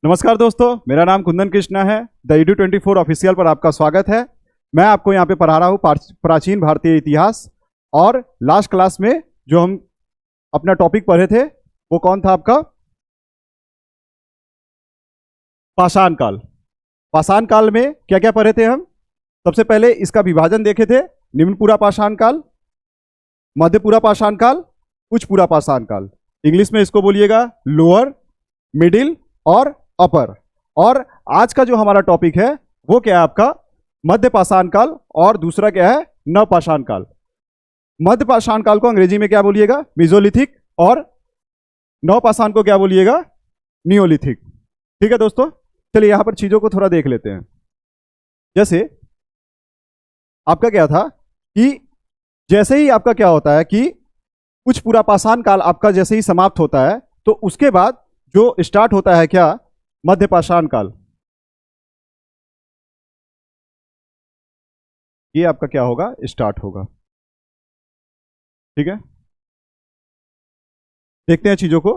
नमस्कार दोस्तों, मेरा नाम कुंदन कृष्णा है। द ईडू 24 ऑफिशियल पर आपका स्वागत है। मैं आपको यहाँ पे पढ़ा रहा हूँ प्राचीन भारतीय इतिहास। और लास्ट क्लास में जो हम अपना टॉपिक पढ़े थे वो कौन था आपका? पाषाण काल। पाषाण काल में क्या क्या पढ़े थे हम? सबसे पहले इसका विभाजन देखे थे। निम्नपुरा पाषाण काल, मध्यपुरा पाषाण काल, उच्चपुरा पाषाण काल। इंग्लिश में इसको बोलिएगा लोअर, मिडिल और अपर। और आज का जो हमारा टॉपिक है वो क्या है आपका? मध्य पाषाण काल। और दूसरा क्या है? नवपाषाण काल। मध्य पाषाण काल को अंग्रेजी में क्या बोलिएगा? मेसोलिथिक। और नवपाषाण को क्या बोलिएगा? नियोलिथिक। ठीक है दोस्तों, चलिए यहां पर चीजों को थोड़ा देख लेते हैं। जैसे आपका क्या था कि जैसे ही आपका क्या होता है कि उच्चपुरा पाषाण काल आपका जैसे ही समाप्त होता है तो उसके बाद जो स्टार्ट होता है क्या? मध्य पाषाण काल। ये आपका क्या होगा? स्टार्ट होगा। ठीक है, देखते हैं चीजों को।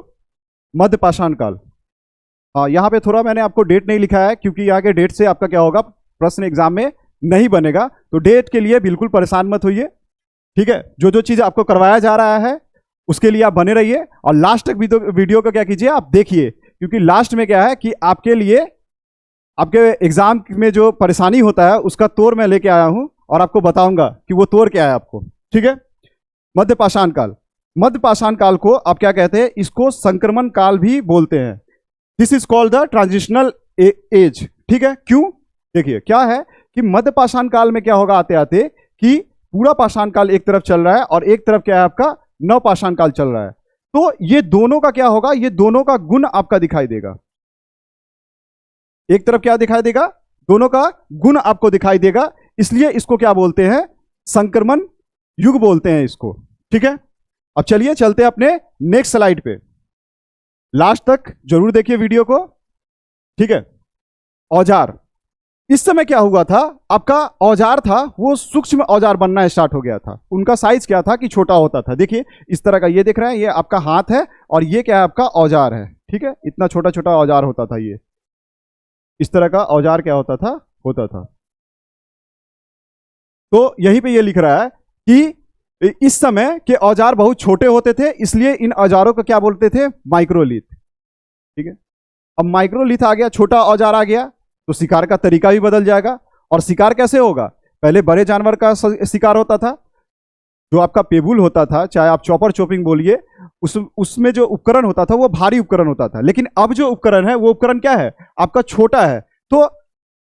मध्य पाषाण काल। हाँ, यहां पे थोड़ा मैंने आपको डेट नहीं लिखा है क्योंकि यहाँ के डेट से आपका क्या होगा, प्रश्न एग्जाम में नहीं बनेगा। तो डेट के लिए बिल्कुल परेशान मत होइए। ठीक है, जो जो चीज आपको करवाया जा रहा है उसके लिए आप बने रहिए और लास्ट तक वीडियो को क्या कीजिए, आप देखिए। क्योंकि लास्ट में क्या है कि आपके लिए आपके एग्जाम में जो परेशानी होता है उसका तोड़ मैं लेके आया हूं और आपको बताऊंगा कि वो तोड़ क्या है आपको। ठीक है, मध्य पाषाण काल। मध्य पाषाण काल को आप क्या कहते हैं? इसको संक्रमण काल भी बोलते हैं। This is called the transitional age. ठीक है, क्यों? देखिए क्या है कि मध्य पाषाण काल में क्या होगा आते आते कि पूरा पाषाण काल एक तरफ चल रहा है और एक तरफ क्या है आपका? नवपाषाण काल चल रहा है। तो ये दोनों का क्या होगा? ये दोनों का गुण आपका दिखाई देगा। एक तरफ क्या दिखाई देगा? दोनों का गुण आपको दिखाई देगा। इसलिए इसको क्या बोलते हैं? संक्रमण युग बोलते हैं इसको। ठीक है, अब चलिए चलते हैं अपने नेक्स्ट स्लाइड पे। लास्ट तक जरूर देखिए वीडियो को। ठीक है, औजार। इस समय क्या हुआ था? आपका औजार था वो सूक्ष्म औजार बनना स्टार्ट हो गया था। उनका साइज क्या था कि छोटा होता था। देखिए इस तरह का, ये देख रहे हैं, ये आपका हाथ है और ये क्या है आपका? औजार है। ठीक है, इतना छोटा छोटा औजार होता था। ये इस तरह का औजार क्या होता था? होता था। तो यहीं पे ये लिख रहा है कि इस समय के औजार बहुत छोटे होते थे, इसलिए इन औजारों को क्या बोलते थे? माइक्रोलिथ। ठीक है, अब माइक्रोलिथ आ गया, छोटा औजार आ गया, तो शिकार का तरीका भी बदल जाएगा। और शिकार कैसे होगा? पहले बड़े जानवर का शिकार होता था, जो आपका पेबुल होता था, चाहे आप चॉपर चॉपिंग बोलिए, उसमें जो उपकरण होता था वो भारी उपकरण होता था। लेकिन अब जो उपकरण है वो उपकरण क्या है? आपका छोटा है। तो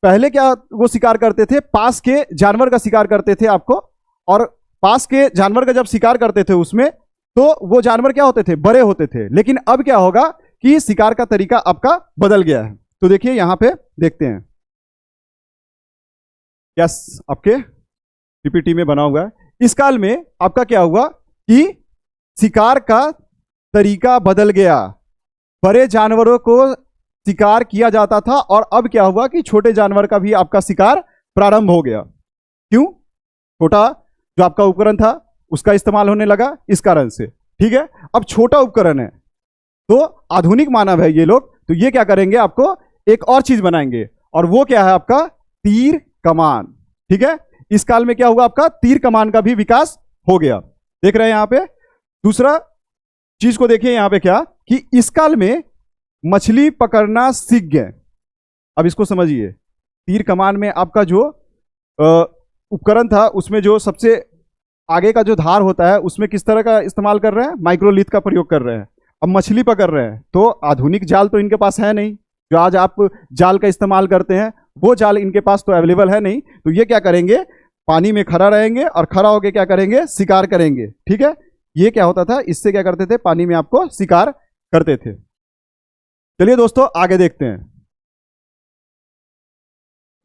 पहले क्या वो शिकार करते थे? पास के जानवर का शिकार करते थे आपको। और पास के जानवर का जब शिकार करते थे उसमें तो वो जानवर क्या होते थे? बड़े होते थे। लेकिन अब क्या होगा कि शिकार का तरीका आपका बदल गया है। तो देखिए यहां पे देखते हैं, यस आपके पीपीटी में बना हुआ है। इस काल में आपका क्या हुआ कि शिकार का तरीका बदल गया। बड़े जानवरों को शिकार किया जाता था और अब क्या हुआ कि छोटे जानवर का भी आपका शिकार प्रारंभ हो गया। क्यों? छोटा जो आपका उपकरण था उसका इस्तेमाल होने लगा, इस कारण से। ठीक है, अब छोटा उपकरण है तो आधुनिक मानव है ये लोग, तो ये क्या करेंगे? आपको एक और चीज बनाएंगे और वो क्या है आपका? तीर कमान। ठीक है, इस काल में क्या हुआ? आपका तीर कमान का भी विकास हो गया। देख रहे हैं यहां पे। दूसरा चीज को देखिए यहां पे क्या कि इस काल में मछली पकड़ना सीख गए। अब इसको समझिए, तीर कमान में आपका जो उपकरण था उसमें जो सबसे आगे का जो धार होता है उसमें किस तरह का इस्तेमाल कर रहे हैं? माइक्रोलिथ का प्रयोग कर रहे हैं। अब मछली पकड़ रहे हैं तो आधुनिक जाल तो इनके पास है नहीं। जो आज आप जाल का इस्तेमाल करते हैं वो जाल इनके पास तो अवेलेबल है नहीं। तो ये क्या करेंगे? पानी में खड़ा रहेंगे और खड़ा होकर क्या करेंगे? शिकार करेंगे। ठीक है, ये क्या होता था? इससे क्या करते थे? पानी में आपको शिकार करते थे। चलिए दोस्तों आगे देखते हैं।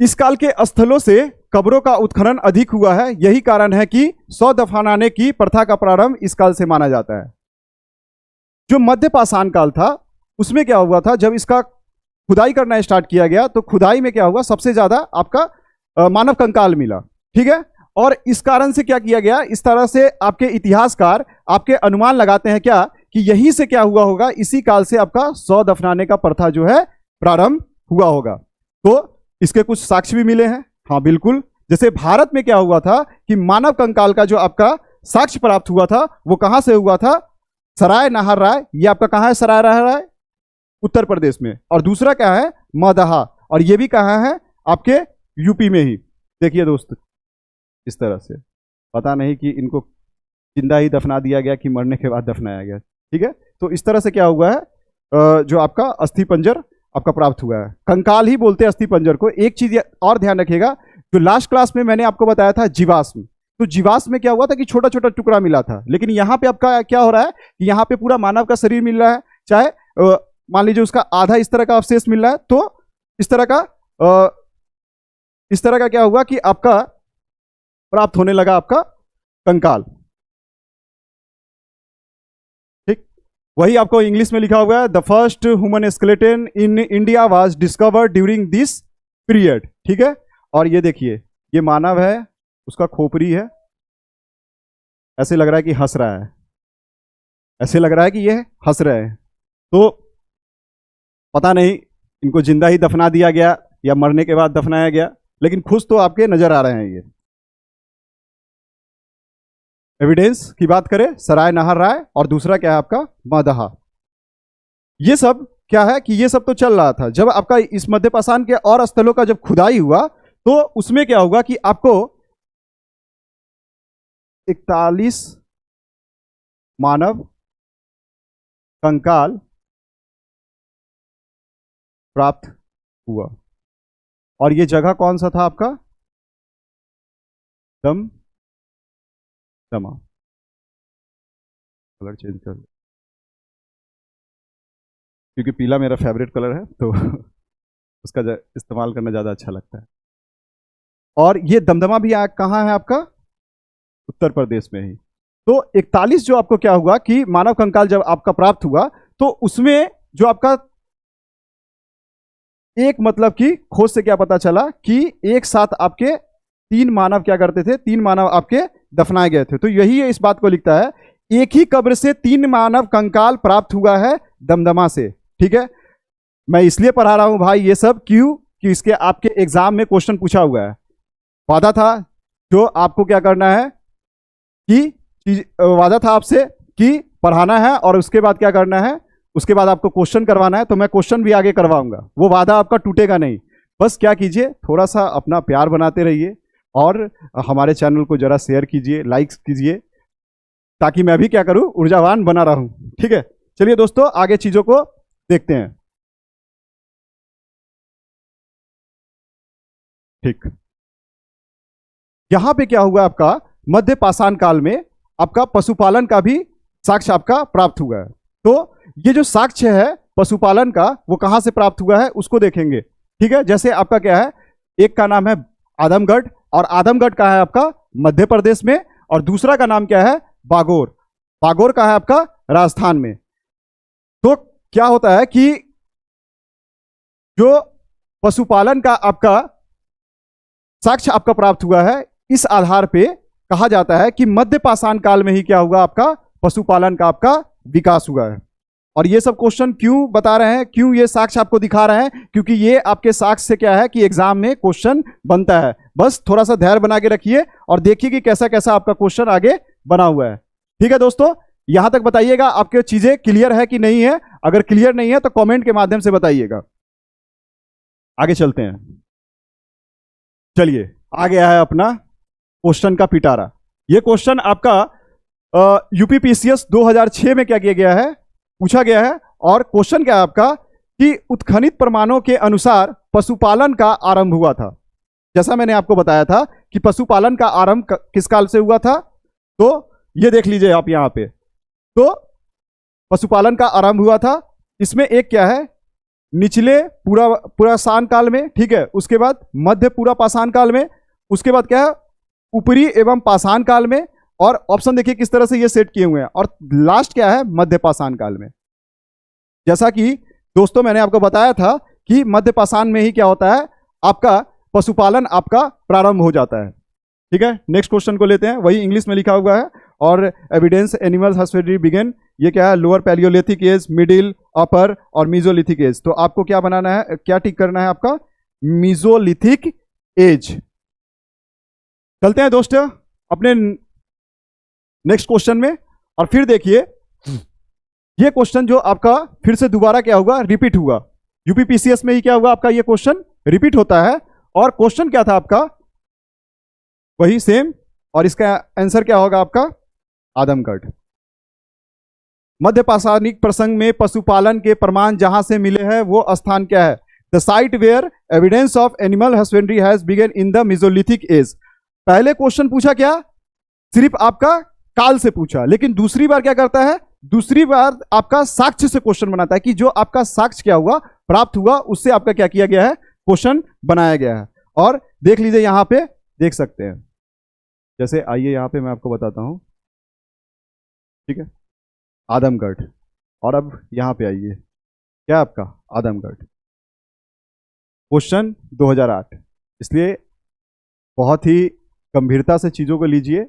इस काल के स्थलों से कब्रों का उत्खनन अधिक हुआ है। यही कारण है कि 100 दफनाने की प्रथा का प्रारंभ इस काल से माना जाता है। जो मध्य पाषाण काल था उसमें क्या हुआ था? जब इसका खुदाई करना स्टार्ट किया गया तो खुदाई में क्या हुआ? सबसे ज्यादा आपका मानव कंकाल मिला। ठीक है, और इस कारण से क्या किया गया? इस तरह से आपके इतिहासकार आपके अनुमान लगाते हैं क्या कि यहीं से क्या हुआ होगा? इसी काल से आपका 100 दफनाने का प्रथा जो है प्रारंभ हुआ होगा। तो इसके कुछ साक्ष्य भी मिले हैं। हाँ बिल्कुल, जैसे भारत में क्या हुआ था कि मानव कंकाल का जो आपका साक्ष्य प्राप्त हुआ था वो कहां से हुआ था? सराय नाहर राय। ये आपका कहां है? सराय नाहर राय, उत्तर प्रदेश में। और दूसरा क्या है? मदहा, और ये भी कहां है? आपके यूपी में ही। देखिए दोस्त, इस तरह से पता नहीं कि इनको जिंदा ही दफना दिया गया कि मरने के बाद दफनाया गया। ठीक है, तो इस तरह से क्या हुआ है, जो आपका अस्थि पंजर आपका प्राप्त हुआ है। कंकाल ही बोलते हैं अस्थि पंजर को। एक चीज और ध्यान रखिएगा, जो लास्ट क्लास में मैंने आपको बताया था जीवाश्म, तो जीवाश्म में क्या हुआ था कि छोटा छोटा टुकड़ा मिला था, लेकिन यहाँ पे आपका क्या हो रहा है कि यहाँ पे पूरा मानव का शरीर मिल रहा है, चाहे मान लीजिए उसका आधा इस तरह का अवशेष मिल रहा है। तो इस तरह का क्या हुआ कि आपका प्राप्त होने लगा आपका कंकाल। ठीक, वही आपको इंग्लिश में लिखा हुआ है, the first human skeleton in India was discovered during this period. ठीक है, और ये देखिए, ये मानव है, उसका खोपड़ी है, ऐसे लग रहा है कि हंस रहा है, ऐसे लग रहा है कि ये हंस रहे हैं। तो पता नहीं इनको जिंदा ही दफना दिया गया या मरने के बाद दफनाया गया, लेकिन खुश तो आपके नजर आ रहे हैं। ये एविडेंस की बात करें, सराय नाहर राय, और दूसरा क्या है आपका? मदहा। ये सब क्या है कि ये सब तो चल रहा था। जब आपका इस मध्य पाषाण के और स्थलों का जब खुदाई हुआ तो उसमें क्या होगा कि आपको 41 मानव कंकाल प्राप्त हुआ। और ये जगह कौन सा था आपका? दमदमा। कलर चेंज कर, क्योंकि पीला मेरा फेवरेट कलर है तो उसका इस्तेमाल करना ज़्यादा अच्छा लगता है। और ये दमदमा भी कहाँ है आपका? उत्तर प्रदेश में ही। तो 41 जो आपको क्या हुआ कि मानव कंकाल जब आपका प्राप्त हुआ तो उसमें जो आपका एक मतलब कि खोज से क्या पता चला कि एक साथ आपके 3 मानव क्या करते थे? 3 मानव आपके दफनाए गए थे। तो यही इस बात को लिखता है, एक ही कब्र से 3 मानव कंकाल प्राप्त हुआ है दमदमा से। ठीक है, मैं इसलिए पढ़ा रहा हूं भाई ये सब, क्यों कि इसके आपके एग्जाम में क्वेश्चन पूछा हुआ है। वादा था जो आपको क्या करना है कि वादा था आपसे कि पढ़ाना है और उसके बाद क्या करना है, उसके बाद आपको क्वेश्चन करवाना है। तो मैं क्वेश्चन भी आगे करवाऊंगा, वो वादा आपका टूटेगा नहीं। बस क्या कीजिए, थोड़ा सा अपना प्यार बनाते रहिए और हमारे चैनल को जरा शेयर कीजिए, लाइक्स कीजिए, ताकि मैं भी क्या करूं, ऊर्जावान बना रहूं। ठीक है, चलिए दोस्तों आगे चीजों को देखते हैं। ठीक, यहां पे क्या हुआ आपका मध्य पाषाण काल में आपका पशुपालन का भी साक्ष्य आपका प्राप्त हुआ है। तो ये जो साक्ष्य है पशुपालन का वो कहां से प्राप्त हुआ है उसको देखेंगे। ठीक है, जैसे आपका क्या है, एक का नाम है आदमगढ़, और आदमगढ़ का है आपका मध्य प्रदेश में, और दूसरा का नाम क्या है? बागोर। बागोर का है आपका राजस्थान में। तो क्या होता है कि जो पशुपालन का आपका साक्ष्य आपका प्राप्त हुआ है, इस आधार पे कहा जाता है कि मध्य पाषाण काल में ही क्या हुआ आपका पशुपालन का आपका विकास हुआ है। और ये सब क्वेश्चन क्यों बता रहे हैं, क्यों ये साक्ष्य आपको दिखा रहे हैं? क्योंकि ये आपके साक्ष्य से क्या है कि एग्जाम में क्वेश्चन बनता है। बस थोड़ा सा धैर्य बना के रखिए और देखिए कि कैसा कैसा आपका क्वेश्चन आगे बना हुआ है। ठीक है दोस्तों, यहां तक बताइएगा आपके चीजें क्लियर है कि नहीं है। अगर क्लियर नहीं है तो कॉमेंट के माध्यम से बताइएगा। आगे चलते हैं। चलिए, आ गया है अपना क्वेश्चन का पिटारा। ये क्वेश्चन आपका यूपीपीसीएस 2006 में क्या किया गया है, पूछा गया है। और क्वेश्चन क्या है आपका कि उत्खनित प्रमाणों के अनुसार पशुपालन का आरंभ हुआ था। जैसा मैंने आपको बताया था कि पशुपालन का आरंभ किस काल से हुआ था, तो ये देख लीजिए आप यहां पे। तो पशुपालन का आरंभ हुआ था, इसमें एक क्या है, निचले पुरापाषाण काल में, ठीक है, उसके बाद मध्य पुरापाषाण काल में, उसके बाद क्या है ऊपरी एवं पाषाण काल में, और ऑप्शन देखिए किस तरह से ये सेट किए हुए हैं, और लास्ट क्या है मध्य पाषाण काल में। जैसा कि दोस्तों मैंने आपको बताया था कि मध्य पाषाण में ही क्या होता है आपका पशुपालन आपका प्रारंभ हो जाता है। ठीक है, नेक्स्ट क्वेश्चन को लेते हैं, वही इंग्लिश में लिखा हुआ है। और एविडेंस एनिमल्स हस्बेंड्री बिगन, ये क्या है lower palaeolithic age, middle upper और मीजोलिथिक एज। तो आपको क्या बनाना है, क्या टिक करना है आपका, मीजोलिथिक एज। चलते हैं दोस्तों अपने नेक्स्ट क्वेश्चन में। और फिर देखिए ये क्वेश्चन जो आपका फिर से दोबारा क्या होगा, रिपीट हुआ। यूपीपीसीएस में ही क्या हुआ आपका, ये क्वेश्चन रिपीट होता है। और क्वेश्चन क्या था आपका, वही सेम। और इसका आंसर क्या होगा आपका, आदमगढ़। मध्य पाषाणिक प्रसंग में पशुपालन के प्रमाण जहां से मिले हैं वो स्थान क्या है, the site where evidence of animal husbandry has begun in the mesolithic age. पहले क्वेश्चन पूछा क्या, सिर्फ आपका काल से पूछा, लेकिन दूसरी बार क्या करता है, दूसरी बार आपका साक्ष्य से क्वेश्चन बनाता है कि जो आपका साक्ष्य क्या हुआ, प्राप्त हुआ, उससे आपका क्या किया गया है, क्वेश्चन बनाया गया है। और देख लीजिए यहां पे देख सकते हैं, जैसे आइए यहां पे मैं आपको बताता हूं, ठीक है, आदमगढ़। और अब यहां पे आइए, क्या आपका आदमगढ़, क्वेश्चन 2008। इसलिए बहुत ही गंभीरता से चीज़ों को लीजिए।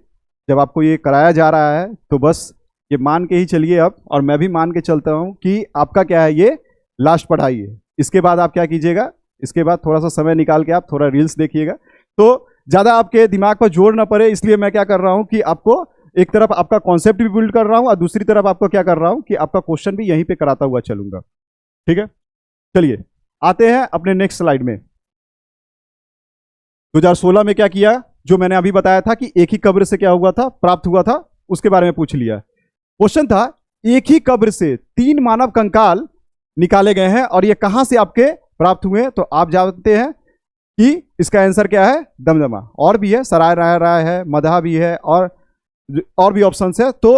जब आपको ये कराया जा रहा है तो बस ये मान के ही चलिए अब, और मैं भी मान के चलता हूं कि आपका क्या है, ये लास्ट पढ़ाई है। इसके बाद आप क्या कीजिएगा, इसके बाद थोड़ा सा समय निकाल के आप थोड़ा रील्स देखिएगा, तो ज़्यादा आपके दिमाग पर जोर ना पड़े। इसलिए मैं क्या कर रहा हूं कि आपको एक तरफ आपका कॉन्सेप्ट भी बिल्ड कर रहा हूं और दूसरी तरफ आपको क्या कर रहा हूं कि आपका क्वेश्चन भी यहीं पे कराता हुआ चलूंगा। ठीक है, चलिए आते हैं अपने नेक्स्ट स्लाइड में। 2016 में क्या किया, जो मैंने अभी बताया था कि एक ही कब्र से क्या हुआ था, प्राप्त हुआ था, उसके बारे में पूछ लिया। क्वेश्चन था, एक ही कब्र से 3 मानव कंकाल निकाले गए हैं और ये कहां से आपके प्राप्त हुए। तो आप जानते हैं कि इसका आंसर क्या है, दमदमा। और भी है, सराय राय है, मदहा भी है, और भी ऑप्शंस है। तो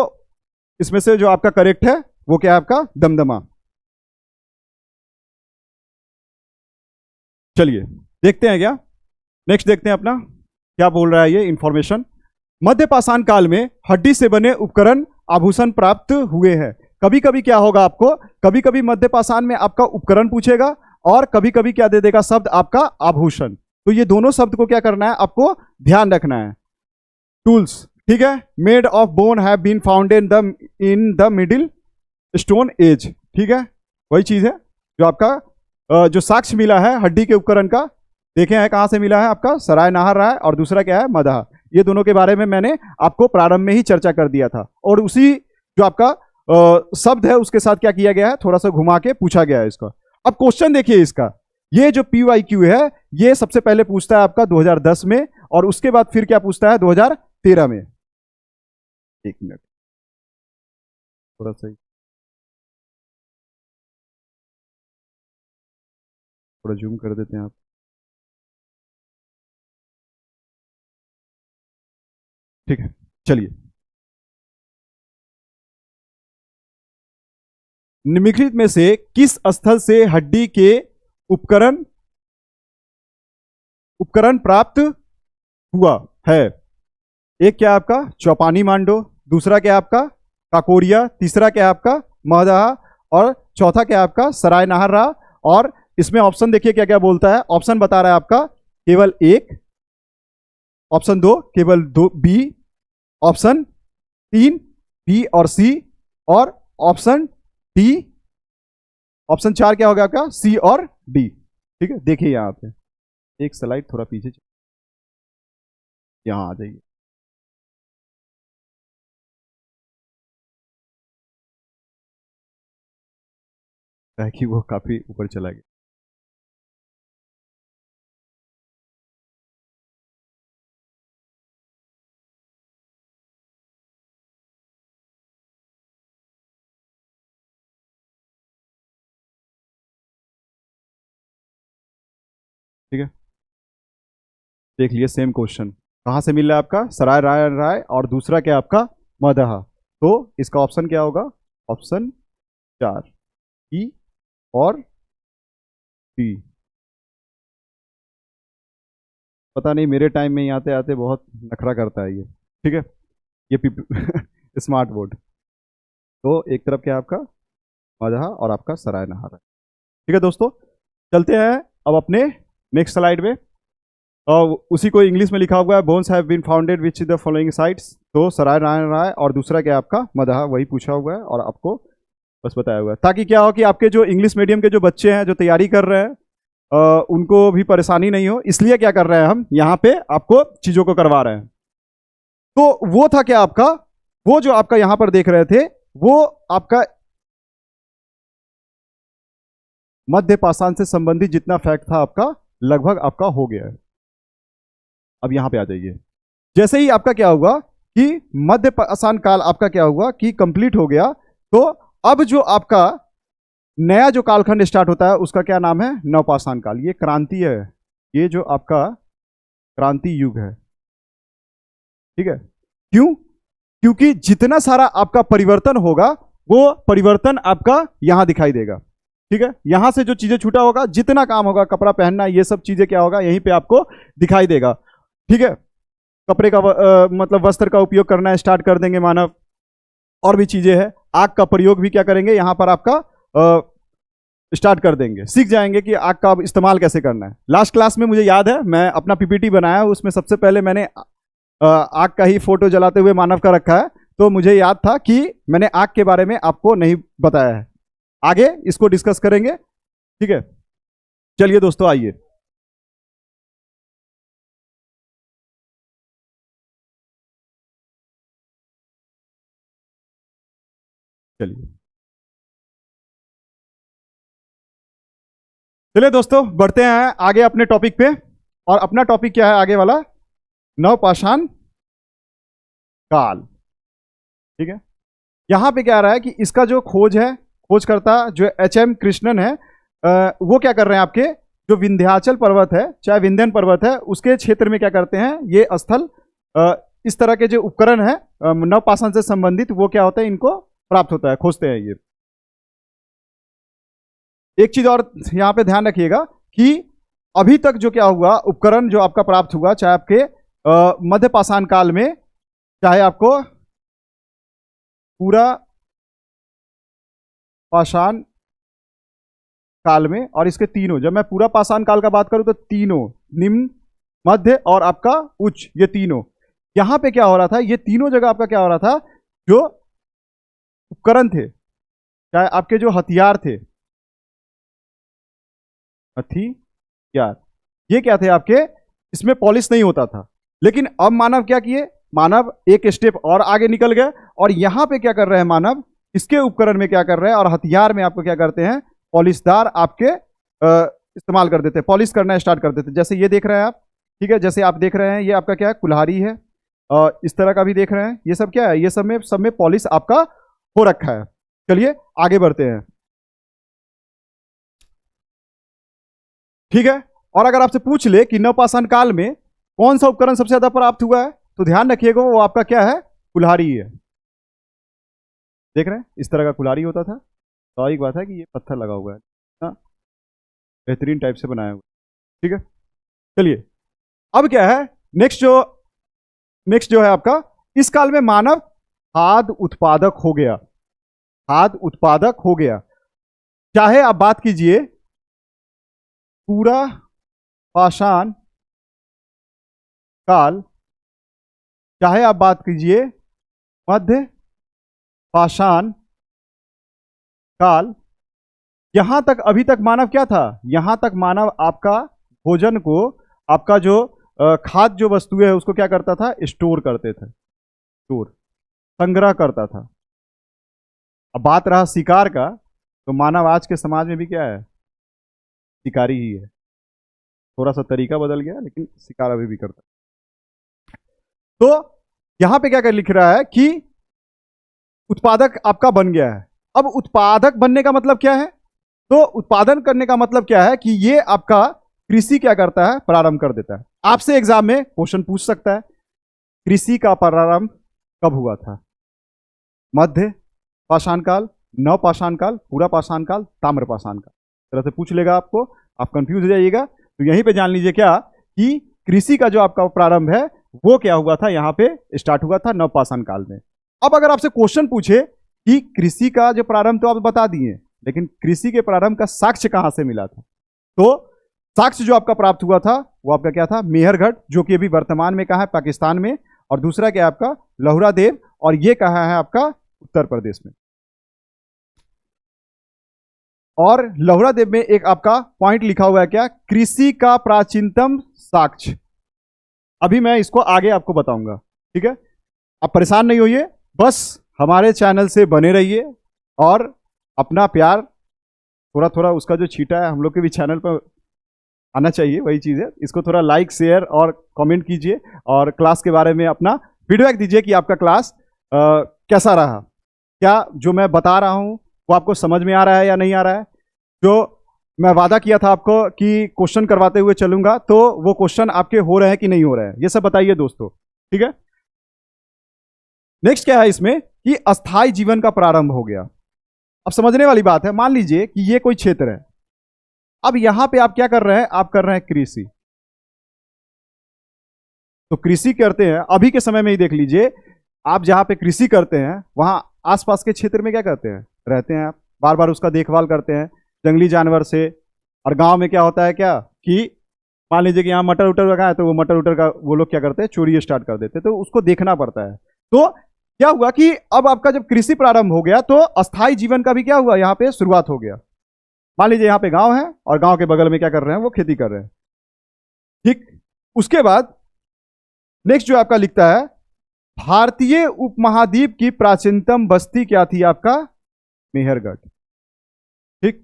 इसमें से जो आपका करेक्ट है वो क्या है आपका, दमदमा। चलिए देखते हैं, क्या नेक्स्ट देखते हैं अपना क्या बोल रहा है ये इंफॉर्मेशन। मध्य पाषाण काल में हड्डी से बने उपकरण आभूषण प्राप्त हुए हैं। कभी कभी क्या होगा आपको, कभी कभी मध्य पाषाण में आपका उपकरण पूछेगा और कभी कभी क्या दे देगा शब्द आपका आभूषण। तो ये दोनों शब्द को क्या करना है, आपको ध्यान रखना है। टूल्स, ठीक है, made of bone have been found in the middle stone age. ठीक है, वही चीज है जो आपका जो साक्ष्य मिला है हड्डी के उपकरण का, देखे हैं कहां से मिला है आपका, सराय नाहर राय, और दूसरा क्या है, मदहा। ये दोनों के बारे में मैंने आपको प्रारंभ में ही चर्चा कर दिया था। और उसी जो आपका शब्द है उसके साथ क्या किया गया है, थोड़ा सा घुमा के पूछा गया है इसका। अब क्वेश्चन देखिए इसका, ये जो PYQ है ये सबसे पहले पूछता है आपका 2010 में, और उसके बाद फिर क्या पूछता है 2013 में। एक मिनट, थोड़ा सा थोड़ा जूम कर देते हैं आप। ठीक है, चलिए। निम्नलिखित में से किस स्थल से हड्डी के उपकरण प्राप्त हुआ है। एक क्या आपका चौपानी मांडो, दूसरा क्या आपका काकोरिया, तीसरा क्या आपका महदहा, और चौथा क्या आपका सराय नाहर। और इसमें ऑप्शन देखिए क्या क्या बोलता है। ऑप्शन बता रहा है आपका केवल 1, ऑप्शन 2 केवल 2 बी, ऑप्शन 3 बी और सी, और ऑप्शन डी, ऑप्शन 4 क्या होगा आपका सी और डी। ठीक है, देखिए यहां पे एक स्लाइड थोड़ा पीछे, यहां आ जाइए। कि वो काफी ऊपर चला गया। ठीक है, देख लिए सेम क्वेश्चन, कहां से मिल रहा है आपका सराय राय, और दूसरा क्या आपका मदहा। तो इसका ऑप्शन क्या होगा, ऑप्शन 4 ई और डी। पता नहीं मेरे टाइम में ही आते आते बहुत नखरा करता है ये। ठीक है, ये स्मार्ट बोर्ड। तो एक तरफ क्या आपका मदहा और आपका सराय नहार है। ठीक है दोस्तों, चलते हैं अब अपने नेक्स्ट स्लाइड में। और उसी को इंग्लिश में लिखा हुआ है, bones have been founded which the following sites. तो सराय नारायण राय और दूसरा क्या आपका मदहा, वही पूछा हुआ है और आपको बस बताया हुआ है, ताकि क्या हो कि आपके जो इंग्लिश मीडियम के जो बच्चे हैं जो तैयारी कर रहे हैं उनको भी परेशानी नहीं हो, इसलिए क्या कर रहे हैं हम यहाँ पे आपको चीजों को करवा रहे हैं। तो वो था क्या आपका, वो जो आपका यहां पर देख रहे थे वो आपका मध्य पाषाण से संबंधित जितना फैक्ट था आपका लगभग आपका हो गया है। अब यहां पे आ जाइए, जैसे ही आपका क्या हुआ कि मध्य पाषाण काल आपका क्या हुआ कि कंप्लीट हो गया, तो अब जो आपका नया जो कालखंड स्टार्ट होता है उसका क्या नाम है, नवपाषाण काल। ये क्रांति है, ये जो आपका क्रांति युग है, ठीक है। क्यों? क्योंकि जितना सारा आपका परिवर्तन होगा वो परिवर्तन आपका यहां दिखाई देगा, ठीक है। यहां से जो चीजें छूटा होगा, जितना काम होगा, कपड़ा पहनना, ये सब चीजें क्या होगा यहीं पे आपको दिखाई देगा, ठीक है। कपड़े का मतलब वस्त्र का उपयोग करना स्टार्ट कर देंगे मानव, और भी चीजें हैं। आग का प्रयोग भी क्या करेंगे यहां पर आपका स्टार्ट कर देंगे, सीख जाएंगे कि आग का इस्तेमाल कैसे करना है। लास्ट क्लास में मुझे याद है मैं अपना पीपीटी बनाया, उसमें सबसे पहले मैंने आग का ही फोटो जलाते हुए मानव का रखा है, तो मुझे याद था कि मैंने आग के बारे में आपको नहीं बताया है। आगे इसको डिस्कस करेंगे, ठीक है। चलिए दोस्तों आइए, चलिए चलिए दोस्तों बढ़ते हैं आगे अपने टॉपिक पे। और अपना टॉपिक क्या है आगे वाला, नवपाषाण काल, ठीक है। यहां पे क्या आ रहा है कि इसका जो खोज है, खोजकर्ता जो एच.एम. कृष्णन है, वो क्या कर रहे हैं आपके जो विंध्याचल पर्वत है, चाहे विंध्यन पर्वत है, उसके क्षेत्र में क्या करते हैं ये स्थल, इस तरह के जो उपकरण है नवपाषाण से संबंधित, वो क्या होता है इनको प्राप्त होता है, खोजते हैं ये। एक चीज और यहां पे ध्यान रखिएगा कि अभी तक जो क्या हुआ उपकरण जो आपका प्राप्त हुआ, चाहे आपके मध्य पाषाण काल में, चाहे आपको पूरा पाषाण काल में, और इसके तीनों, जब मैं पूरा पाषाण काल का बात करूं तो तीनों, निम्न, मध्य और आपका उच्च, ये तीनों, यहां पे क्या हो रहा था, ये तीनों जगह आपका क्या हो रहा था, जो उपकरण थे, चाहे आपके जो हथियार थे, हथियार, ये क्या थे आपके, इसमें पॉलिश नहीं होता था। लेकिन अब मानव क्या किए, मानव एक स्टेप और आगे निकल गए, और यहां पे क्या कर रहे हैं मानव, इसके उपकरण में क्या कर रहे हैं, और हथियार में आपको क्या करते हैं, पॉलिशदार आपके इस्तेमाल कर देते हैं, पॉलिश करना स्टार्ट कर देते हैं। जैसे ये देख रहे हैं आप, ठीक है, जैसे आप देख रहे हैं ये आपका क्या है, कुल्हाड़ी है, और इस तरह का भी देख रहे हैं, ये सब क्या है, ये सब में पॉलिश आपका हो रखा है। चलिए आगे बढ़ते हैं, ठीक है। और अगर आपसे पूछ ले कि नवपाषाण काल में कौन सा उपकरण सबसे ज्यादा प्राप्त हुआ है, तो ध्यान रखिएगा वो आपका क्या है, कुल्हाड़ी है। देख रहे हैं इस तरह का कुल्हाड़ी होता था, तो एक बात है कि ये पत्थर लगा हुआ है ना, बेहतरीन टाइप से बनाया हुआ, ठीक है। चलिए अब क्या है, नेक्स्ट जो है आपका, इस काल में मानव खाद्य उत्पादक हो गया, खाद्य उत्पादक हो गया। चाहे आप बात कीजिए पूरा पाषाण काल, चाहे आप बात कीजिए मध्य पाषाण काल, यहां तक अभी तक मानव क्या था, यहां तक मानव आपका भोजन को, आपका जो खाद्य जो वस्तुएं है उसको क्या करता था, स्टोर करते थे, स्टोर, संग्रह करता था। अब बात रहा शिकार का, तो मानव आज के समाज में भी क्या है, शिकारी ही है, थोड़ा सा तरीका बदल गया लेकिन शिकार अभी भी करता है। तो यहां पे क्या कर लिख रहा है कि उत्पादक आपका बन गया है। अब उत्पादक बनने का मतलब क्या है, तो उत्पादन करने का मतलब क्या है कि ये आपका कृषि क्या करता है, प्रारंभ कर देता है। आपसे एग्जाम में क्वेश्चन पूछ सकता है, कृषि का प्रारंभ कब हुआ था, मध्य पाषाण काल, नव पाषाण काल, पूरा पाषाण काल, ताम्र पाषाण काल, तरह से पूछ लेगा आपको, आप कंफ्यूज हो जाइएगा। तो यहीं पे जान लीजिए क्या कि कृषि का जो आपका प्रारंभ है वो क्या हुआ था, यहां पे स्टार्ट हुआ था नव पाषाण काल में। अब अगर आपसे क्वेश्चन पूछे कि कृषि का जो प्रारंभ तो आप बता दिए, लेकिन कृषि के प्रारंभ का साक्ष्य कहां से मिला था, तो साक्ष्य जो आपका प्राप्त हुआ था वो आपका क्या था, मेहरगढ़, जो कि अभी वर्तमान में कहाँ है, पाकिस्तान में, और दूसरा क्या है आपका लोहरा देव, और ये कहाँ है आपका उत्तर प्रदेश में। और लोहरा देव में एक आपका पॉइंट लिखा हुआ है क्या, कृषि का प्राचीनतम साक्ष्य। अभी मैं इसको आगे आपको बताऊंगा, ठीक है। आप परेशान नहीं होइए, बस हमारे चैनल से बने रहिए और अपना प्यार थोड़ा थोड़ा उसका जो छीटा है हम लोग के भी चैनल पर आना चाहिए, वही चीज़ है। इसको थोड़ा लाइक शेयर और कमेंट कीजिए और क्लास के बारे में अपना फीडबैक दीजिए कि आपका क्लास कैसा रहा, क्या जो मैं बता रहा हूँ वो आपको समझ में आ रहा है या नहीं आ रहा है। जो मैं वादा किया था आपको कि क्वेश्चन करवाते हुए चलूंगा, तो वो क्वेश्चन आपके हो रहे हैं कि नहीं हो रहे हैं, ये सब बताइए दोस्तों, ठीक है। नेक्स्ट क्या है इसमें कि अस्थाई जीवन का प्रारंभ हो गया। अब समझने वाली बात है, मान लीजिए कि ये कोई क्षेत्र है, अब यहां पे आप क्या कर रहे हैं, आप कर रहे हैं कृषि। तो कृषि करते हैं, अभी के समय में ही देख लीजिए, आप जहां पे कृषि करते हैं वहां आसपास के क्षेत्र में क्या करते हैं, रहते हैं आप, बार बार उसका देखभाल करते हैं जंगली जानवर से। और गांव में क्या होता है क्या कि मान लीजिए कि यहाँ मटर उटर रखा है, तो वो मटर उटर का वो लोग क्या करते हैं, चोरी स्टार्ट कर देते हैं, तो उसको देखना पड़ता है। तो क्या हुआ कि अब आपका जब कृषि प्रारंभ हो गया तो अस्थाई जीवन का भी क्या हुआ, यहाँ पे शुरुआत हो गया। मान लीजिए यहाँ पे गांव है और गांव के बगल में क्या कर रहे हैं, वो खेती कर रहे हैं, ठीक। उसके बाद नेक्स्ट जो आपका लिखता है, भारतीय उपमहाद्वीप की प्राचीनतम बस्ती क्या थी, आपका मेहरगढ़, ठीक।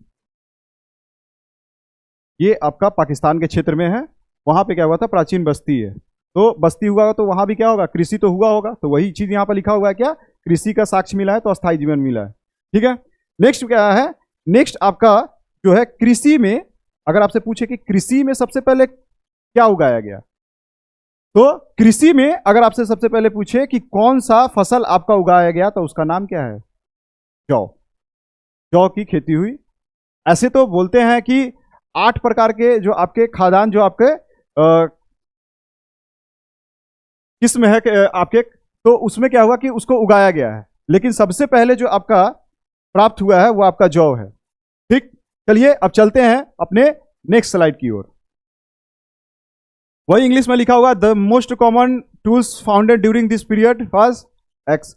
ये आपका पाकिस्तान के क्षेत्र में है, वहां पे क्या हुआ था, प्राचीन बस्ती है। तो बस्ती हुआ तो वहां भी क्या होगा, कृषि तो हुआ होगा, तो वही चीज यहां पर लिखा हुआ है क्या, कृषि का साक्ष्य मिला है, तो अस्थाई जीवन मिला है, ठीक है। नेक्स्ट क्या है, नेक्स्ट आपका जो है कृषि में, अगर आपसे पूछे कि कृषि में सबसे पहले क्या उगाया गया, तो कृषि में अगर आपसे सबसे पहले पूछे कि कौन सा फसल आपका उगाया गया, तो उसका नाम क्या है, जौ। जौ की खेती हुई। ऐसे तो बोलते हैं कि 8 प्रकार के जो आपके खाद्यान्न जो आपके किस्म है आपके, तो उसमें क्या हुआ कि उसको उगाया गया है, लेकिन सबसे पहले जो आपका प्राप्त हुआ है वो आपका जौ है, ठीक। चलिए अब चलते हैं अपने नेक्स्ट स्लाइड की ओर। वही इंग्लिश में लिखा हुआ, the most common tools founded during this period was x.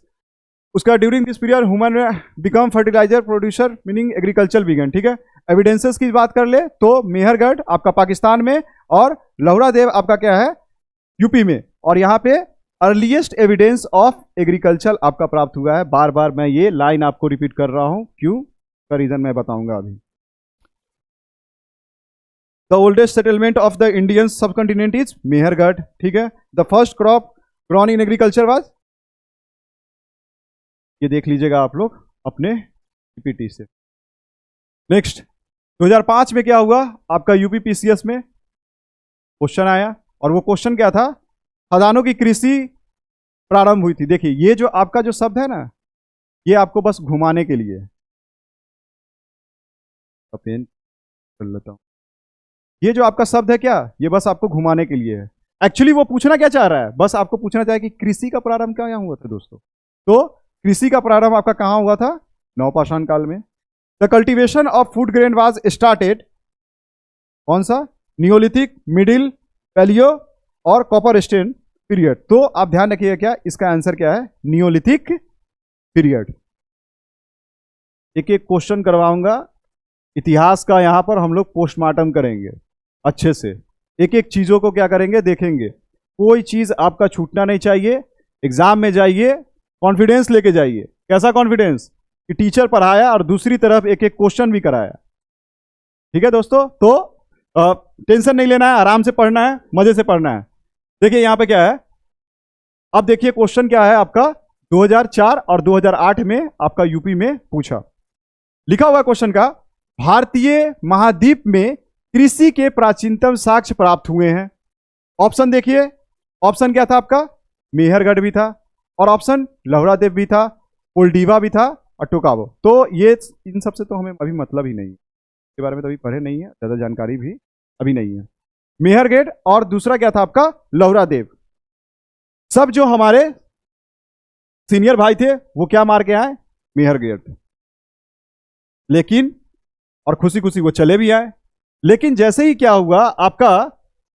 उसका during this period human become fertiliser producer meaning agriculture began, ठीक है। एविडेंसेस की बात कर ले तो मेहरगढ़ आपका पाकिस्तान में और लोहरा देव आपका क्या है, यूपी में। और यहाँ पे अर्लीस्ट एविडेंस ऑफ एग्रीकल्चर आपका प्राप्त हुआ है। बार बार मैं ये लाइन आपको रिपीट कर रहा हूं, क्यों का रीजन मैं बताऊंगा अभी। The oldest settlement of the Indian subcontinent is Mehrgarh, ठीक है। The first crop grown in agriculture was, ये देख लीजिएगा आप लोग अपने पीपीटी से। नेक्स्ट 2005 में क्या हुआ, आपका यूपी पीसीएस में क्वेश्चन आया, और वो क्वेश्चन क्या था, खदानों की कृषि प्रारंभ हुई थी। देखिए ये जो आपका जो शब्द है ना, ये आपको बस घुमाने के लिए, पेन कर लेता हूं, ये जो आपका शब्द है क्या, ये बस आपको घुमाने के लिए है। एक्चुअली वो पूछना क्या चाह रहा है, बस आपको पूछना चाहे कि कृषि का प्रारंभ क्या हुआ था दोस्तों। तो कृषि का प्रारंभ आपका कहां हुआ था, नवपाषाण काल में। The cultivation of food grain was started, कौन सा, नियोलिथिक, मिडिल, पैलियो और कॉपर स्टेन पीरियड। तो आप ध्यान रखिएगा क्या, इसका आंसर क्या है, नियोलिथिक पीरियड। एक एक क्वेश्चन करवाऊंगा इतिहास का, यहां पर हम लोग पोस्टमार्टम करेंगे अच्छे से, एक एक चीजों को क्या करेंगे, देखेंगे। कोई चीज आपका छूटना नहीं चाहिए। एग्जाम में जाइए कॉन्फिडेंस लेके जाइए। कैसा कॉन्फिडेंस कि टीचर पढ़ाया और दूसरी तरफ एक एक क्वेश्चन भी कराया, ठीक है दोस्तों। तो टेंशन नहीं लेना है, आराम से पढ़ना है, मजे से पढ़ना है। देखिए यहां पे क्या है, अब देखिए क्वेश्चन क्या है आपका, 2004 और 2008 में आपका यूपी में पूछा, लिखा हुआ क्वेश्चन का, भारतीय महाद्वीप में कृषि के प्राचीनतम साक्ष्य प्राप्त हुए हैं। ऑप्शन देखिए, ऑप्शन क्या था आपका, मेहरगढ़ भी था, और ऑप्शन लोहरा देव भी था, कोल्डीवा भी था, और टोकावो। तो ये इन सब से तो हमें अभी मतलब ही नहीं है, इसके बारे में तो अभी पढ़े नहीं है, ज्यादा जानकारी भी अभी नहीं है। मेहरगढ़ और दूसरा क्या था आपका, लोहरा देव। सब जो हमारे सीनियर भाई थे वो क्या मार के आए, मेहरगढ़, लेकिन और खुशी खुशी वो चले भी आए। लेकिन जैसे ही क्या हुआ, आपका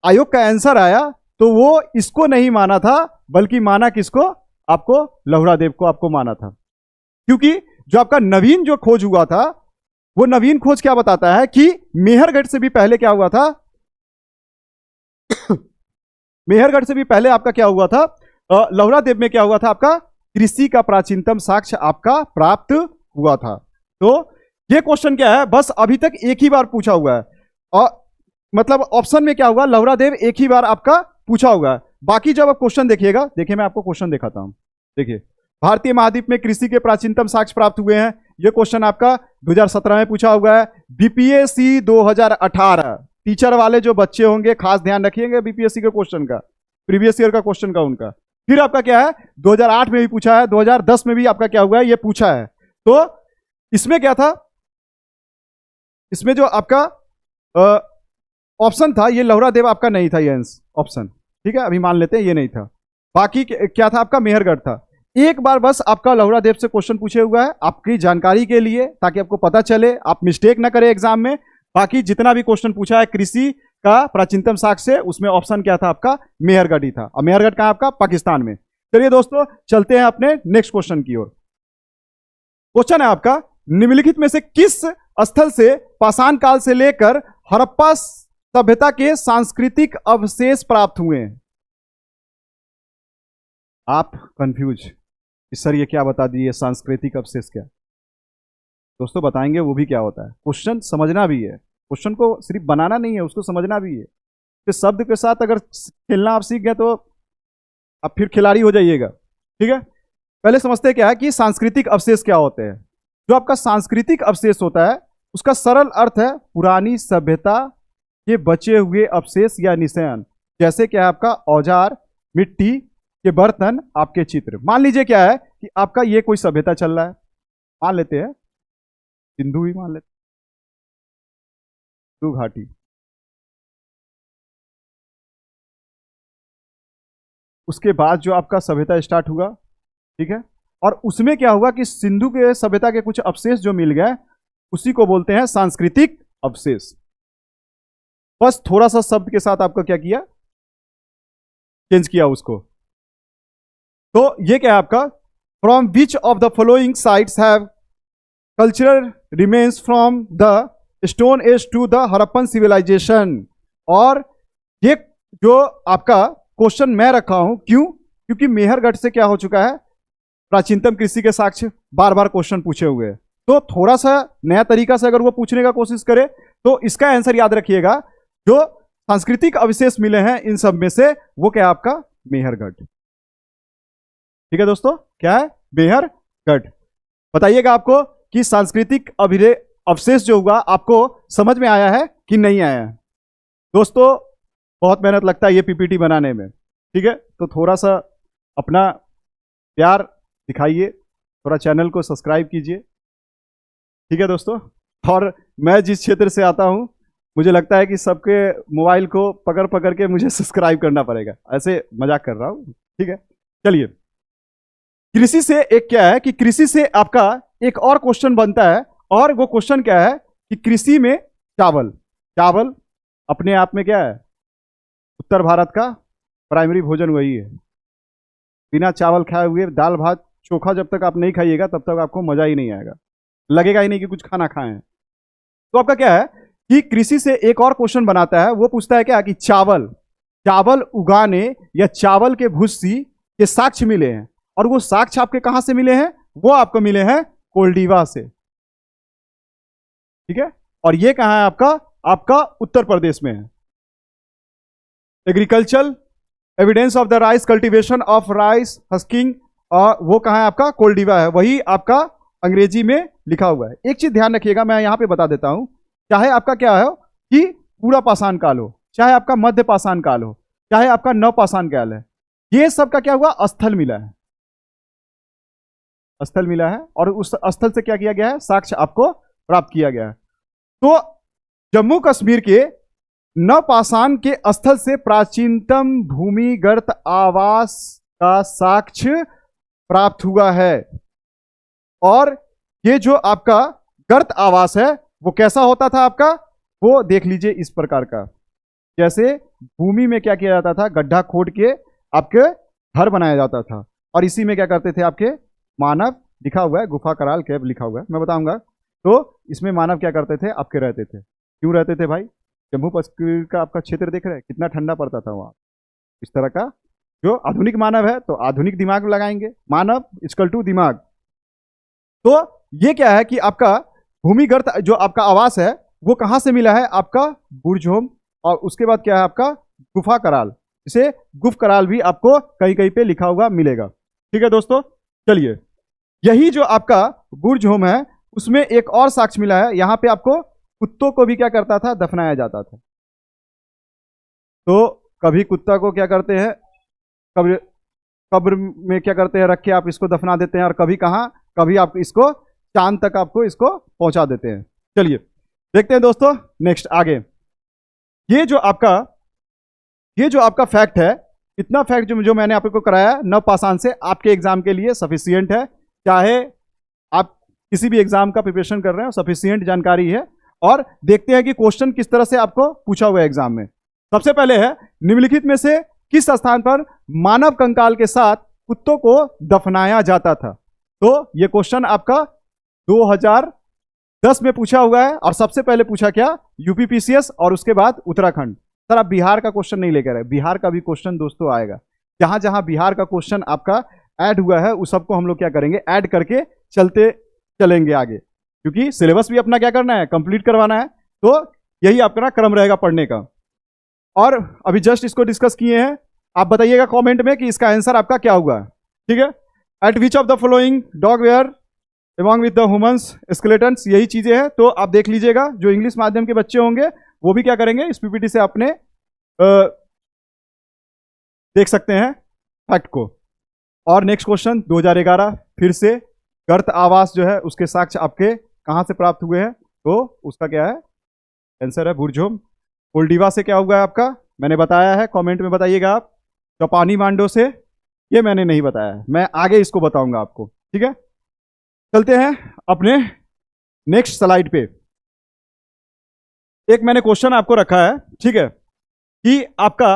आयोग का आंसर आया तो वो इसको नहीं माना था, बल्कि माना किसको, आपको लोहरा देव को आपको माना था। क्योंकि जो आपका नवीन जो खोज हुआ था वो नवीन खोज क्या बताता है कि मेहरगढ़ से भी पहले क्या हुआ था मेहरगढ़ से भी पहले आपका क्या हुआ था, लौहरादेव में क्या हुआ था, आपका कृषि का प्राचीनतम साक्ष्य आपका प्राप्त हुआ था। तो ये क्वेश्चन क्या है, बस अभी तक एक ही बार पूछा हुआ है, और मतलब ऑप्शन में क्या हुआ, लौहरादेव एक ही बार आपका पूछा हुआ है। बाकी जब आप क्वेश्चन देखिएगा, देखिए मैं आपको क्वेश्चन दिखाता हूं। देखिए, भारतीय महाद्वीप में कृषि के प्राचीनतम साक्ष्य प्राप्त हुए हैं, ये क्वेश्चन आपका 2017 में पूछा हुआ है। बीपीएससी 2018, टीचर वाले जो बच्चे होंगे खास ध्यान रखिएगा बीपीएससी के क्वेश्चन का, प्रीवियस ईयर का क्वेश्चन का उनका। फिर आपका क्या है, 2008 में भी पूछा है, 2010 में भी आपका क्या हुआ है, ये पूछा है। तो इसमें क्या था, इसमें जो आपका ऑप्शन था, ये लौहरादेव आपका नहीं था, ये ऑप्शन, ठीक है, अभी मान लेते हैं ये नहीं था। बाकी क्या था, आपका मेहरगढ़ था। एक बार बस आपका लौहरादेव से क्वेश्चन पूछे हुआ है आपकी जानकारी के लिए, ताकि आपको पता चले, आप मिस्टेक ना करें एग्जाम में। बाकी जितना भी क्वेश्चन पूछा है कृषि का प्राचीनतम साक्ष्य, उसमें ऑप्शन क्या था, आपका मेहरगढ़ ही था। और मेहरगढ़ कहां, आपका पाकिस्तान में। चलिए दोस्तों, चलते हैं अपने नेक्स्ट क्वेश्चन की ओर। क्वेश्चन है आपका, निम्नलिखित में से किस स्थल से पाषाण काल से लेकर हड़प्पा सभ्यता के सांस्कृतिक अवशेष प्राप्त हुए हैं? आप कंफ्यूज, सर ये क्या बता दिए, सांस्कृतिक अवशेष क्या? दोस्तों बताएंगे वो भी क्या होता है। क्वेश्चन समझना भी है, क्वेश्चन को सिर्फ बनाना नहीं है, उसको समझना भी है। तो शब्द के साथ अगर खेलना आप सीख गए तो आप फिर खिलाड़ी हो जाइएगा, ठीक है। पहले समझते हैं क्या है कि सांस्कृतिक अवशेष क्या होते हैं। जो आपका सांस्कृतिक अवशेष होता है, उसका सरल अर्थ है पुरानी सभ्यता के बचे हुए अवशेष या निशान, जैसे कि आपका औजार, मिट्टी के बर्तन, आपके चित्र। मान लीजिए क्या है कि आपका ये कोई सभ्यता चल रहा है, मान लेते हैं सिंधु भी मान लेते, सिंधु घाटी। उसके बाद जो आपका सभ्यता स्टार्ट हुआ, ठीक है, और उसमें क्या हुआ कि सिंधु के सभ्यता के कुछ अवशेष जो मिल गए, उसी को बोलते हैं सांस्कृतिक अवशेष। बस थोड़ा सा शब्द के साथ आपका क्या किया, चेंज किया उसको। तो ये क्या है आपका, from which of the following sites have cultural remains from the stone age to the Harappan civilisation. और ये जो आपका क्वेश्चन मैं रखा हूं, क्यों, क्योंकि मेहरगढ़ से क्या हो चुका है, प्राचीनतम कृषि के साक्ष्य बार बार क्वेश्चन पूछे हुए हैं। तो थोड़ा सा नया तरीका से अगर वो पूछने का कोशिश करे तो इसका आंसर याद रखिएगा, जो सांस्कृतिक अवशेष मिले हैं इन सब में से वो क्या आपका मेहरगढ़। ठीक है दोस्तों, क्या है, मेहरगढ़। बताइएगा आपको कि सांस्कृतिक अवशेष जो हुआ आपको समझ में आया है कि नहीं आया है। दोस्तों बहुत मेहनत लगता है ये पीपीटी बनाने में, ठीक है, तो थोड़ा सा अपना प्यार दिखाइए, थोड़ा चैनल को सब्सक्राइब कीजिए, ठीक है दोस्तों। और मैं जिस क्षेत्र से आता हूं, मुझे लगता है कि सबके मोबाइल को पकड़ पकड़ के मुझे सब्सक्राइब करना पड़ेगा, ऐसे मजाक कर रहा हूं, ठीक है। चलिए, कृषि से एक क्या है कि कृषि से आपका एक और क्वेश्चन बनता है, और वो क्वेश्चन क्या है कि कृषि में चावल, चावल अपने आप में क्या है, उत्तर भारत का प्राइमरी भोजन वही है। बिना चावल खाए हुए दाल भात चोखा जब तक आप नहीं खाइएगा तब तक आपको मजा ही नहीं आएगा, लगेगा ही नहीं कि कुछ खाना खाए हैं। तो आपका क्या है कि कृषि से एक और क्वेश्चन बनाता है, वो पूछता है क्या कि चावल, चावल उगाने या चावल के भूसी के साक्ष्य मिले हैं, और वो साक्ष्य आपके कहां से मिले हैं, वो आपको मिले हैं कोल्डिवा से, ठीक है। और ये कहां है आपका, आपका उत्तर प्रदेश में है। Agricultural evidence of the rice cultivation of rice husking, और वो कहां है आपका, कोल्डिवा है, वही आपका अंग्रेजी में लिखा हुआ है। एक चीज ध्यान रखिएगा, मैं यहां पे बता देता हूं, चाहे आपका क्या है कि पूरा पाषाण काल हो, चाहे आपका मध्य पाषाण काल हो, चाहे आपका नव पाषाण काल है, ये सब का क्या हुआ, स्थल मिला है, स्थल मिला है, और उस स्थल से क्या किया गया है, साक्ष्य आपको प्राप्त किया गया है। तो जम्मू कश्मीर के नवपाषाण के स्थल से प्राचीनतम भूमिगत आवास का साक्ष्य प्राप्त हुआ है। और ये जो आपका गर्त आवास है वो कैसा होता था आपका, वो देख लीजिए इस प्रकार का, जैसे भूमि में क्या किया जाता था, गड्ढा खोद के आपके घर बनाया जाता था, और इसी में क्या करते थे आपके मानव, लिखा हुआ है गुफा कराल कैब लिखा हुआ है, मैं बताऊंगा। तो इसमें मानव क्या करते थे, आपके रहते थे। क्यों रहते थे भाई? जम्मू कश्मीर का आपका क्षेत्र देख रहे हैं कितना ठंडा पड़ता था वहाँ। इस तरह का जो आधुनिक मानव है, तो आधुनिक दिमाग लगाएंगे, मानव इक्वल टू दिमाग। तो ये क्या है कि आपका भूमिगत जो आपका आवास है वो कहाँ से मिला है, आपका बुर्ज-होम, और उसके बाद क्या है आपका गुफा कराल। इसे गुफ कराल भी आपको कहीं कहीं पे लिखा हुआ मिलेगा। ठीक है दोस्तों, चलिए, यही जो आपका बुर्ज-होम है उसमें एक और साक्ष्य मिला है। यहाँ पे आपको कुत्तों को भी क्या करता था, दफनाया जाता था। तो कभी कुत्ता को क्या करते हैं, कब्र कब्र में क्या करते हैं, रख के आप इसको दफना देते हैं, और कभी कहाँ, कभी आप इसको चांद तक आपको इसको पहुंचा देते हैं। चलिए देखते हैं दोस्तों नेक्स्ट आगे। ये जो आपका फैक्ट है, इतना फैक्ट जो मैंने आपको कराया नवपाषाण से, आपके एग्जाम के लिए सफिशियंट है। चाहे आप किसी भी एग्जाम का प्रिपरेशन कर रहे हो, सफिशियंट जानकारी है। और देखते हैं कि क्वेश्चन किस तरह से आपको पूछा हुआ है एग्जाम में। सबसे पहले है, निम्नलिखित में से किस स्थान पर मानव कंकाल के साथ कुत्तों को दफनाया जाता था? तो ये क्वेश्चन आपका 2010 में पूछा हुआ है, और सबसे पहले पूछा क्या, यूपीपीसीएस, और उसके बाद उत्तराखंड। सर आप बिहार का क्वेश्चन नहीं लेकर आए, बिहार का भी क्वेश्चन दोस्तों आएगा। जहां जहां बिहार का क्वेश्चन आपका ऐड हुआ है उस सबको हम लोग क्या करेंगे, ऐड करके चलेंगे आगे, क्योंकि सिलेबस भी अपना क्या करना है, कंप्लीट करवाना है। तो यही आपका क्रम रहेगा पढ़ने का। और अभी जस्ट इसको डिस्कस किए हैं, आप बताइएगा कमेंट में कि इसका आंसर आपका क्या हुआ। ठीक है, at which of the following dog were among with the humans skeletons, यही चीजें हैं। तो आप देख लीजिएगा, जो इंग्लिश माध्यम के बच्चे होंगे वो भी क्या करेंगे, इस पीपीटी से अपने देख सकते हैं फैक्ट को। और नेक्स्ट क्वेश्चन 2011 फिर से, गर्त आवास जो है उसके साक्ष्य आपके कहां से प्राप्त हुए हैं? तो उसका क्या है आंसर है, बुर्ज-होम। कोलडीवा से क्या हुआ है आपका, मैंने बताया है, कमेंट में बताइएगा आप। जापानी मांडो से, ये मैंने नहीं बताया है, मैं आगे इसको बताऊंगा आपको। ठीक है, चलते हैं अपने नेक्स्ट स्लाइड पे। एक मैंने क्वेश्चन आपको रखा है, ठीक है, कि आपका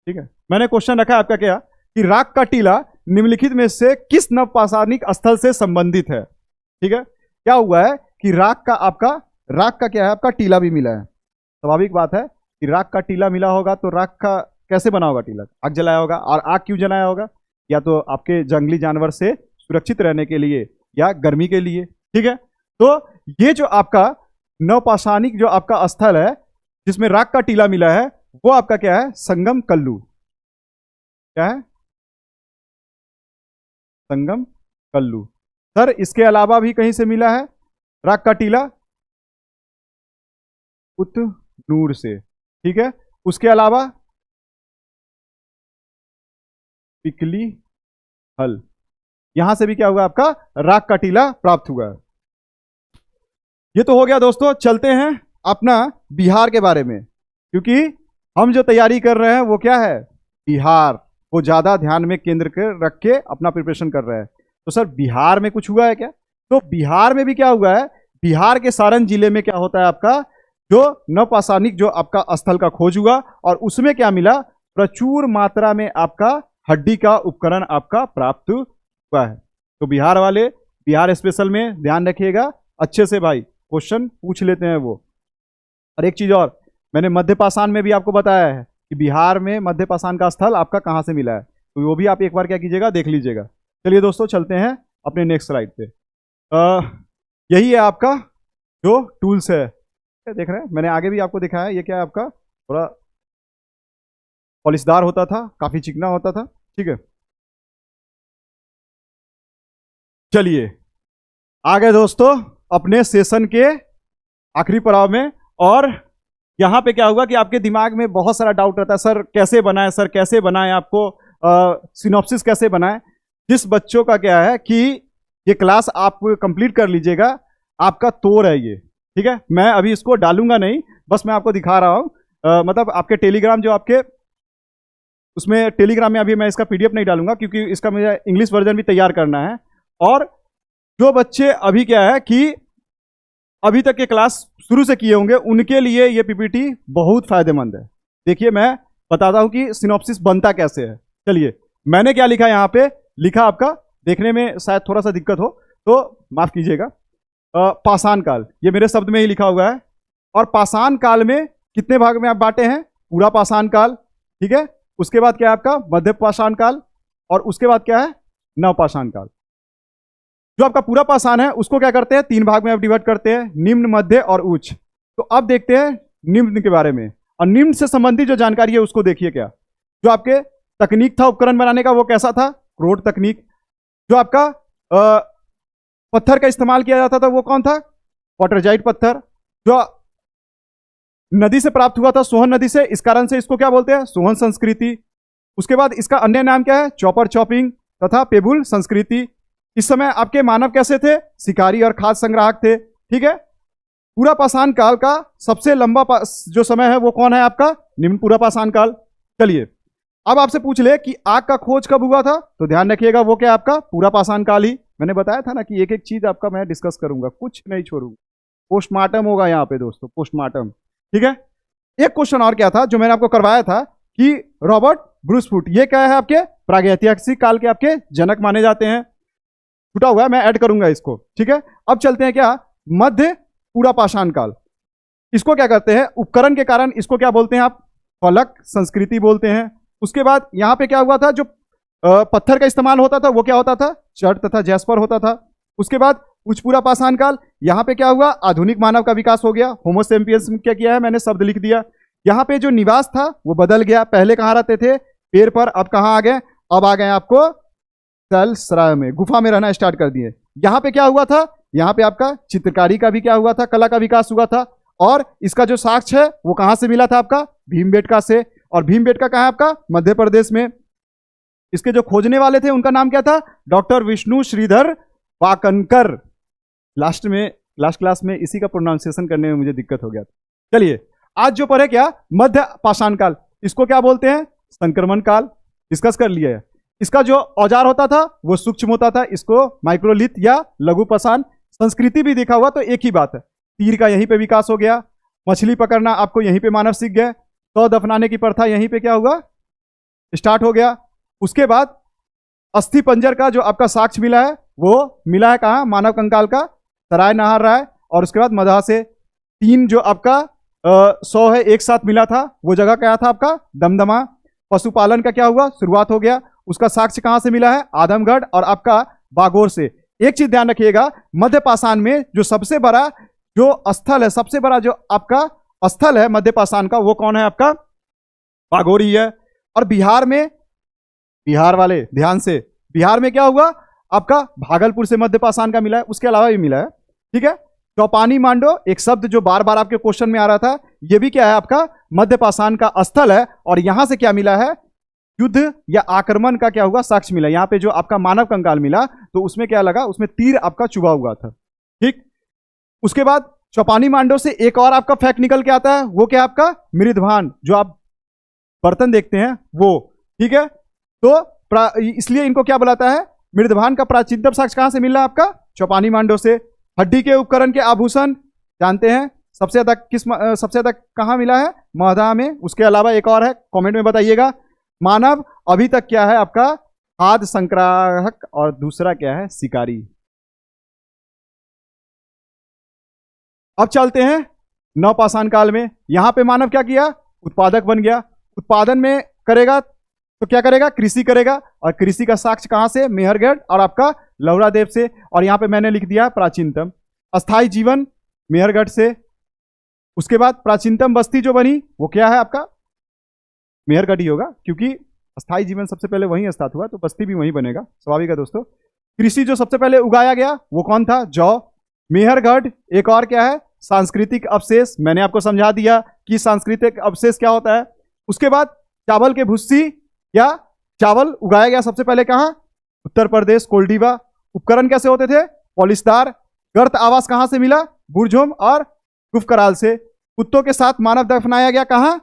ठीक है, मैंने क्वेश्चन रखा है आपका क्या, कि राग का टीला निम्नलिखित में से किस नवपाषाणिक स्थल से संबंधित है? ठीक है, क्या हुआ है कि राग का क्या है आपका टीला भी मिला है। स्वाभाविक बात है कि राग का टीला मिला होगा, तो राग का कैसे बना होगा टीला, आग जलाया होगा। और आग क्यों जलाया होगा, या तो आपके जंगली जानवर से सुरक्षित रहने के लिए, या गर्मी के लिए। ठीक है, तो ये जो आपका नवपाषाणिक जो आपका स्थल है जिसमें राग का टीला मिला है, वो आपका क्या है, संगम कल्लू। क्या है, संगम कल्लू। सर इसके अलावा भी कहीं से मिला है राग का टीला? कुतनूर से। ठीक है, उसके अलावा पिकली हल, यहां से भी क्या हुआ आपका, राग का टीला प्राप्त हुआ है। ये तो हो गया दोस्तों। चलते हैं अपना बिहार के बारे में, क्योंकि हम जो तैयारी कर रहे हैं वो क्या है, बिहार को ज्यादा ध्यान में केंद्र कर रख के अपना प्रिपरेशन कर रहे हैं। तो सर बिहार में कुछ हुआ है क्या? तो बिहार में भी क्या हुआ है, बिहार के सारण जिले में क्या होता है आपका, जो नवपाषाणिक जो आपका स्थल का खोज हुआ, और उसमें क्या मिला, प्रचुर मात्रा में आपका हड्डी का उपकरण आपका प्राप्त हुआ है। तो बिहार वाले, बिहार स्पेशल में ध्यान रखिएगा अच्छे से भाई, क्वेश्चन पूछ लेते हैं वो। और एक चीज और, मैंने मध्यपाषाण में भी आपको बताया है कि बिहार में मध्यपाषाण का स्थल आपका कहां से मिला है, तो वो भी आप एक बार क्या कीजिएगा, देख लीजिएगा। चलिए दोस्तों चलते हैं अपने नेक्स्ट स्लाइड पे। यही है आपका जो टूल्स है, देख रहे हैं, मैंने आगे भी आपको दिखाया। ये क्या है आपका, थोड़ा पॉलिशदार होता था, काफी चिकना होता था। ठीक है, चलिए आगे दोस्तों अपने सेशन के आखिरी पड़ाव में। और यहां पे क्या हुआ कि आपके दिमाग में बहुत सारा डाउट रहता है, सर कैसे बनाए, सर कैसे बनाए, आपको सिनॉप्सिस कैसे बनाए। जिस बच्चों का क्या है कि ये क्लास आप कंप्लीट कर लीजिएगा, आपका तोड़ है ये। ठीक है, मैं अभी इसको डालूंगा नहीं, बस मैं आपको दिखा रहा हूं। मतलब आपके टेलीग्राम जो आपके उसमें, टेलीग्राम में अभी मैं इसका पीडीएफ नहीं डालूंगा, क्योंकि इसका मुझे इंग्लिश वर्जन भी तैयार करना है। और जो बच्चे अभी क्या है कि अभी तक के क्लास शुरू से किए होंगे, उनके लिए ये पीपीटी बहुत फायदेमंद है। देखिए मैं बताता हूं कि सिनॉप्सिस बनता कैसे है। चलिए, मैंने क्या लिखा यहां पे, लिखा आपका देखने में शायद थोड़ा सा दिक्कत हो तो माफ कीजिएगा। पाषाण काल, ये मेरे शब्द में ही लिखा हुआ है। और पाषाण काल में कितने भाग में आप बांटे हैं? पूरा पाषाण काल, ठीक है। उसके बाद क्या है आपका मध्य पाषाण काल, और उसके बाद क्या है नवपाषाण काल। जो आपका पूरा पाषाण है उसको क्या करते हैं, 3 भाग में आप डिवाइड करते हैं, निम्न, मध्य और उच्च। तो अब देखते हैं निम्न के बारे में। और निम्न से संबंधित जो जानकारी है उसको देखिए। क्या जो आपके तकनीक था उपकरण बनाने का वो कैसा था? क्रोड तकनीक। जो आपका पत्थर का इस्तेमाल किया जाता था वो कौन था? क्वार्टरजाइट पत्थर, जो नदी से प्राप्त हुआ था, सोहन नदी से, इस कारण से इसको क्या बोलते हैं? सोहन संस्कृति। उसके बाद इसका अन्य नाम क्या है? चॉपर चॉपिंग तथा पेबुल संस्कृति। इस समय आपके मानव कैसे थे? शिकारी और खाद्य संग्राहक थे, ठीक है। पूरा पाषाण काल का सबसे लंबा जो समय है वो कौन है आपका? निम्न पूरा पाषाण काल। चलिए अब आपसे पूछ ले कि आग का खोज कब हुआ था, तो ध्यान रखिएगा वो क्या आपका पूरा पाषाण काल ही। मैंने बताया था ना कि एक एक चीज आपका मैं डिस्कस करूंगा, कुछ नहीं छोड़ूंगा। पोस्टमार्टम होगा यहाँ पे दोस्तों, पोस्टमार्टम, ठीक है। एक क्वेश्चन और क्या था जो मैंने आपको करवाया था कि रॉबर्ट ब्रूस फुट, ये क्या है आपके प्रागैतिहासिक काल के आपके जनक माने जाते हैं। छुटा हुआ है, मैं ऐड करूंगा इसको, ठीक है। अब चलते हैं क्या मध्य पूरा पाषाण काल। इसको क्या कहते हैं? उपकरण के कारण इसको क्या बोलते हैं आप? फलक संस्कृति बोलते हैं। उसके बाद यहां पे क्या हुआ था? जो पत्थर का इस्तेमाल होता था वो क्या होता था? चट तथा जैस्पर होता था। उसके बाद उच्च पूरा पाषाण काल, यहां पे क्या हुआ? आधुनिक मानव का विकास हो गया। होमो सेपियंस क्या किया है? मैंने शब्द लिख दिया। यहाँ पे जो निवास था वो बदल गया। पहले कहाँ रहते थे? पेड़ पर, अब कहाँ आ गए? अब आ गए आपको सराय में, गुफा में रहना स्टार्ट कर दिए। यहाँ पे क्या हुआ था? यहाँ पे आपका चित्रकारी का भी क्या हुआ था? कला का विकास हुआ था। और इसका जो साक्ष्य है वो कहाँ से मिला था आपका? भीमबेटका से। और भीमबेटका कहाँ है आपका? मध्य प्रदेश में। इसके जो खोजने वाले थे उनका नाम क्या था? Doctor Vishnu Shridhar Wakankar. Last class में इसी का प्रोनाउंसिएशन करने में मुझे दिक्कत हो गया था। चलिए आज जो पढ़े क्या मध्य पाषाण काल, इसको क्या बोलते हैं? संक्रमण काल, डिस्कस कर लिया है। इसका जो औजार होता था वो सूक्ष्म होता था, इसको माइक्रोलिथ या लघु पाषाण। संस्कृति भी देखा हुआ तो एक ही बात है, तीर का यहीं पे विकास हो गया, मछली पकड़ना आपको यहीं पे मानव सीख गए, तो दफनाने की प्रथा यहीं पे क्या हुआ? स्टार्ट हो गया। उसके बाद अस्थि पंजर का जो आपका साक्ष्य मिला है वो मिला है कहाँ? मानव कंकाल का सराय नहार राय। और उसके बाद मदहा से 3 जो आपका 100 है एक साथ मिला था, वो जगह क्या था आपका? दमदमा। पशुपालन का क्या हुआ? शुरुआत हो गया। उसका साक्ष्य कहां से मिला है? आदमगढ़ और आपका बागोर से। एक चीज ध्यान रखिएगा, मध्य पाषाण में जो सबसे बड़ा जो स्थल है, सबसे बड़ा जो आपका स्थल है मध्य पाषाण का, वो कौन है आपका? बागोर ही है। और बिहार में, बिहार वाले ध्यान से, बिहार में क्या हुआ आपका? भागलपुर से मध्य पाषाण का मिला है, उसके अलावा भी मिला है, ठीक है। चौपानी मांडो एक शब्द जो बार बार आपके क्वेश्चन में आ रहा था, ये भी क्या है आपका? मध्य पाषाण का स्थल है। और यहां से क्या मिला है? युद्ध या आक्रमण का क्या हुआ? साक्ष्य मिला। यहाँ पे जो आपका मानव कंकाल मिला तो उसमें क्या लगा? उसमें तीर आपका चुभा हुआ था, ठीक। उसके बाद चौपानी मांडो से एक और आपका फैक्ट निकल के आता है, वो क्या आपका? मृदभान, जो आप बर्तन देखते हैं वो, ठीक है। तो इसलिए इनको क्या बुलाता है? मृदभान का प्राचीनतम साक्ष्य कहां से मिल रहा है आपका? चौपानी मांडो से। हड्डी के उपकरण के आभूषण जानते हैं सबसे ज्यादा सबसे ज्यादा कहां मिला है? मगधा में। उसके अलावा एक और है, कमेंट में बताइएगा। मानव अभी तक क्या है आपका? खाद्य संग्राहक, और दूसरा क्या है? शिकारी। अब चलते हैं नवपाषाण काल में। यहां पे मानव क्या किया? उत्पादक बन गया। उत्पादन में करेगा तो क्या करेगा? कृषि करेगा। और कृषि का साक्ष्य कहां से? मेहरगढ़ और आपका लौरादेव से। और यहां पे मैंने लिख दिया प्राचीनतम। अस्थाई जीवन मेहरगढ़ से। उसके बाद प्राचीनतम बस्ती जो बनी वो क्या है आपका? मेहरगढ़ ही होगा, क्योंकि अस्थाई जीवन सबसे पहले वहीं स्टार्ट हुआ, तो बस्ती भी वहीं बनेगा, स्वाभाविक है दोस्तों। कृषि जो सबसे पहले उगाया गया वो कौन था? जौ। मेहरगढ़। एक और क्या है? सांस्कृतिक अवशेष। मैंने आपको समझा दिया कि सांस्कृतिक अवशेष क्या होता है। उसके बाद चावल के भुस्सी या चावल उगाया गया सबसे पहले कहां? उत्तर प्रदेश, कोल्डिवा। उपकरण कैसे होते थे? पॉलिशदार। गर्त आवास कहां से मिला? बुरझोम और गुफकराल से। कुत्तों के साथ मानव दफनाया गया कहां?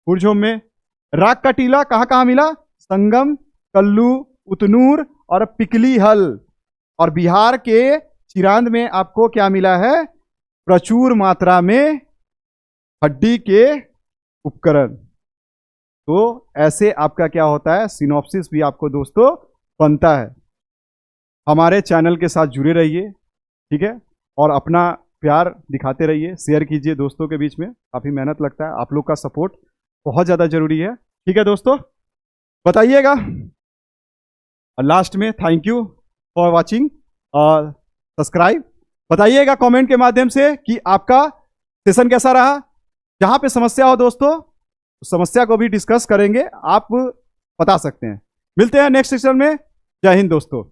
बुरझोम में। राग का टीला कहां कहां मिला? संगम, कल्लू, उतनूर और पिकली हल। और बिहार के चिरांद में आपको क्या मिला है? प्रचुर मात्रा में हड्डी के उपकरण। तो ऐसे आपका क्या होता है? सिनॉप्सिस भी आपको दोस्तों बनता है। हमारे चैनल के साथ जुड़े रहिए, ठीक है, और अपना प्यार दिखाते रहिए, शेयर कीजिए दोस्तों के बीच में। काफ़ी मेहनत लगता है, आप लोग का सपोर्ट बहुत ज़्यादा ज़रूरी है, ठीक है दोस्तों, बताइएगा। और लास्ट में थैंक यू फॉर वाचिंग और सब्सक्राइब। बताइएगा कमेंट के माध्यम से कि आपका सेशन कैसा रहा। जहाँ पे समस्या हो दोस्तों, समस्या को भी डिस्कस करेंगे, आप बता सकते हैं। मिलते हैं नेक्स्ट सेशन में। जय हिंद दोस्तों।